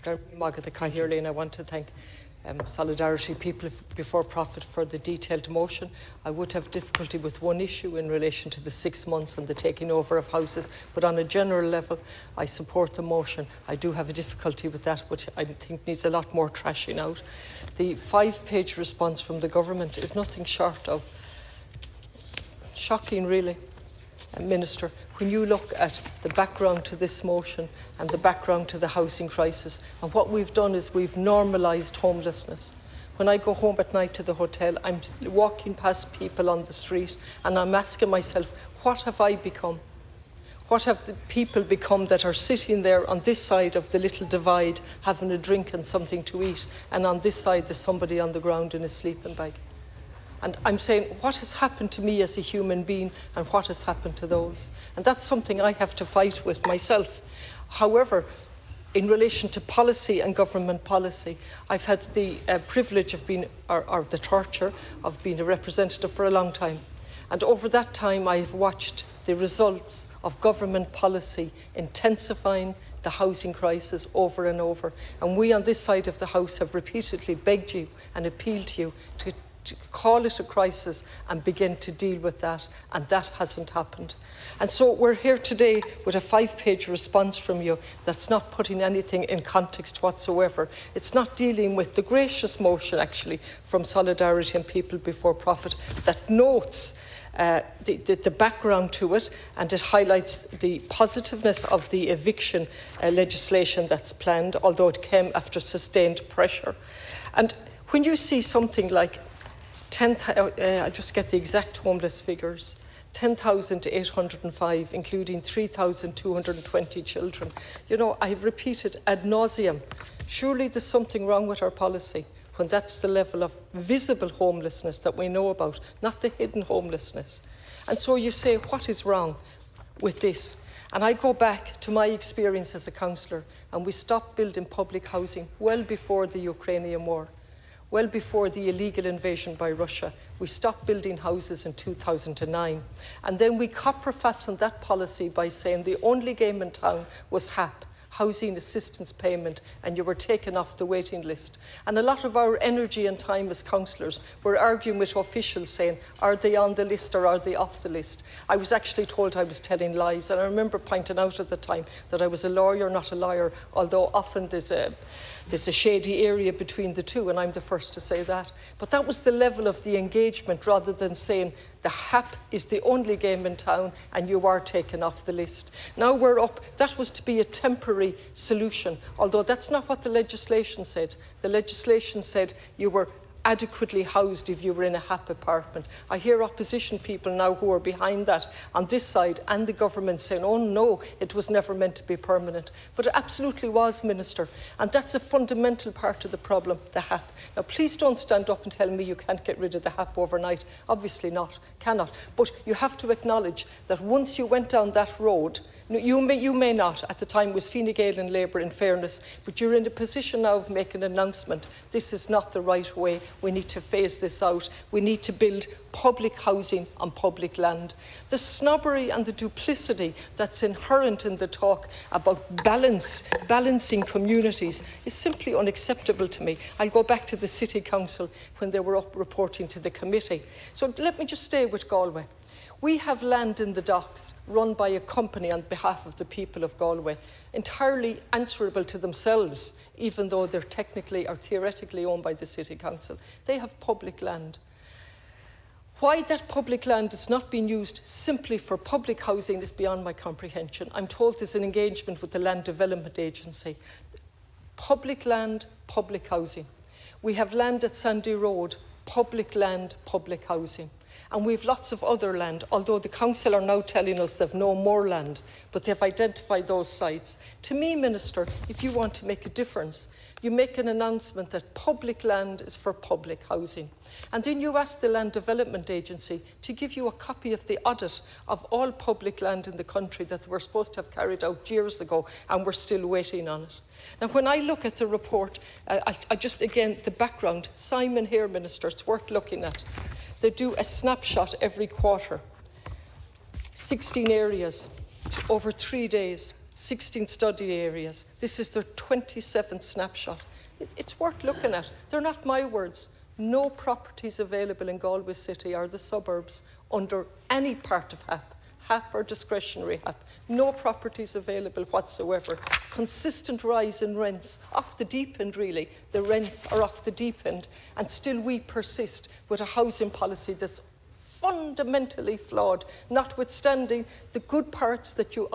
I want to thank Solidarity People Before Profit for the detailed motion. I would have difficulty with one issue in relation to the 6 months and the taking over of houses, but on a general level I support the motion. I do have a difficulty with that, which I think needs a lot more trashing out. The 5-page response from the government is nothing short of shocking, really, Minister, when you look at the background to this motion and the background to the housing crisis. And what we've done is we've normalised homelessness. When I go home at night to the hotel, I'm walking past people on the street and I'm asking myself, what have I become? What have the people become that are sitting there on this side of the little divide having a drink and something to eat, and on this side there's somebody on the ground in a sleeping bag? And I'm saying, what has happened to me as a human being and what has happened to those? And that's something I have to fight with myself. However, in relation to policy and government policy, I've had the privilege of being, or the torture of being a representative for a long time. And over that time, I have watched the results of government policy intensifying the housing crisis over and over. And we on this side of the House have repeatedly begged you and appealed to you to call it a crisis and begin to deal with that, and that hasn't happened. And so we're here today with a 5-page response from you that's not putting anything in context whatsoever. It's not dealing with the gracious motion, actually, from Solidarity and People Before Profit that notes the background to it, and it highlights the positiveness of the eviction legislation that's planned, although it came after sustained pressure. And when you see something like I'll just get the exact homeless figures, 10,805, including 3,220 children. You know, I've repeated ad nauseum, surely there's something wrong with our policy when that's the level of visible homelessness that we know about, not the hidden homelessness. And so you say, what is wrong with this? And I go back to my experience as a councillor, and we stopped building public housing well before the Ukrainian war. Well before the illegal invasion by Russia. We stopped building houses in 2009. And then we copper-fastened that policy by saying the only game in town was HAP, Housing Assistance Payment, and you were taken off the waiting list. And a lot of our energy and time as councillors were arguing with officials saying, are they on the list or are they off the list? I was actually told I was telling lies, and I remember pointing out at the time that I was a lawyer, not a liar, although often there's a shady area between the two, and I'm the first to say that. But that was the level of the engagement, rather than saying the HAP is the only game in town and you are taken off the list. Now we're up. That was to be a temporary solution, although that's not what the legislation said. The legislation said you were adequately housed if you were in a HAP apartment. I hear opposition people now who are behind that on this side and the government saying, oh no, it was never meant to be permanent. But it absolutely was, Minister. And that's a fundamental part of the problem, the HAP. Now please don't stand up and tell me you can't get rid of the HAP overnight. Obviously not, cannot. But you have to acknowledge that once you went down that road, you may not, at the time was Fine Gael and Labour, in fairness, but you're in a position now of making an announcement. This is not the right way. We need to phase this out. We need to build public housing on public land. The snobbery and the duplicity that's inherent in the talk about balancing communities is simply unacceptable to me. I'll go back to the City Council when they were up reporting to the committee. So let me just stay with Galway. We have land in the docks run by a company on behalf of the people of Galway, entirely answerable to themselves, even though they're technically or theoretically owned by the City Council. They have public land. Why that public land is not being used simply for public housing is beyond my comprehension. I'm told there's an engagement with the Land Development Agency. Public land, public housing. We have land at Sandy Road, public land, public housing. And we've lots of other land, although the council are now telling us they've no more land, but they've identified those sites. To me, Minister, if you want to make a difference, you make an announcement that public land is for public housing. And then you ask the Land Development Agency to give you a copy of the audit of all public land in the country that we're supposed to have carried out years ago, and we're still waiting on it. Now, when I look at the report, I just, again, the background, Simon here, Minister, it's worth looking at. They do a snapshot every quarter, 16 areas, over 3 days. 16 study areas. This is their 27th snapshot. It's worth looking at. They're not my words. No properties available in Galway City or the suburbs under any part of HAP or discretionary HAP. No properties available whatsoever. Consistent rise in rents, off the deep end really. The rents are off the deep end, and still we persist with a housing policy that's fundamentally flawed, notwithstanding the good parts that you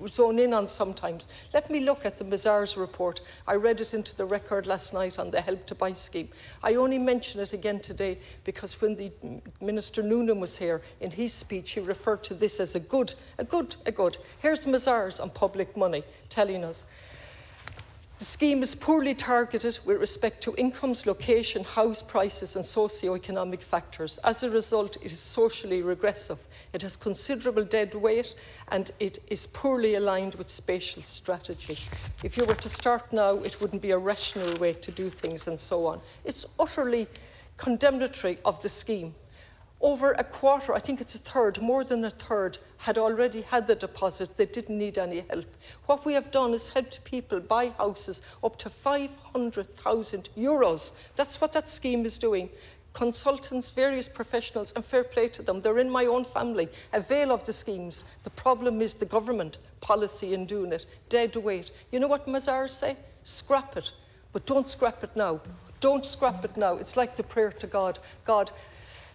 zone in on sometimes. Let me look at the Mazars report. I read it into the record last night on the Help to Buy scheme. I only mention it again today because when the Minister Noonan was here, in his speech, he referred to this as a good. Here's Mazars on public money telling us, the scheme is poorly targeted with respect to incomes, location, house prices and socio-economic factors. As a result, it is socially regressive. It has considerable dead weight and it is poorly aligned with spatial strategy. If you were to start now, it wouldn't be a rational way to do things and so on. It's utterly condemnatory of the scheme. Over a quarter, I think it's a third, more than a third, had already had the deposit. They didn't need any help. What we have done is helped people buy houses up to €500,000. That's what that scheme is doing. Consultants, various professionals, and fair play to them, they're in my own family, avail of the schemes. The problem is the government policy in doing it. Dead weight. You know what Mazars say? Scrap it. But don't scrap it now. Don't scrap it now. It's like the prayer to God. God,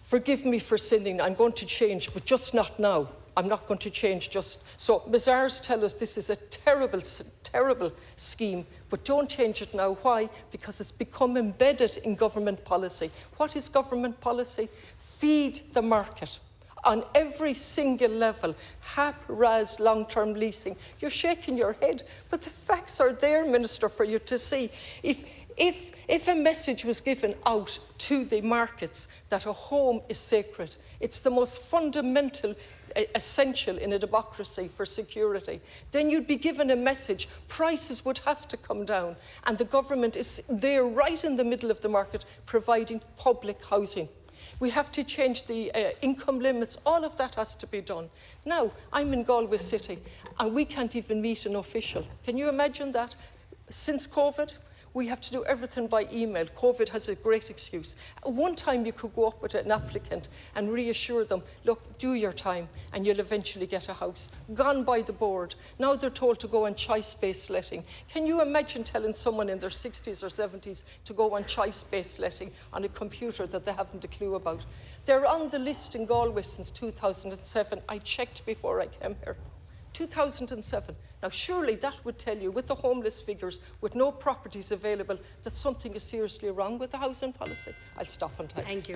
forgive me for sinning, I'm going to change, but just not now. I'm not going to change just. So Mazars tell us this is a terrible, terrible scheme, but don't change it now. Why? Because it's become embedded in government policy. What is government policy? Feed the market. On every single level, HAP, RAS, long-term leasing. You're shaking your head, but the facts are there, Minister, for you to see. If a message was given out to the markets that a home is sacred, it's the most fundamental, essential in a democracy for security, then you'd be given a message, prices would have to come down, and the government is there right in the middle of the market providing public housing. We have to change the income limits. All of that has to be done. Now, I'm in Galway City, and we can't even meet an official. Can you imagine that? Since COVID, we have to do everything by email. COVID has a great excuse. One time you could go up with an applicant and reassure them, look, do your time and you'll eventually get a house. Gone by the board. Now they're told to go on choice-based letting. Can you imagine telling someone in their 60s or 70s to go on choice-based letting on a computer that they haven't a clue about? They're on the list in Galway since 2007. I checked before I came here. 2007. Now, surely that would tell you, with the homeless figures, with no properties available, that something is seriously wrong with the housing policy. I'll stop on time. Thank you.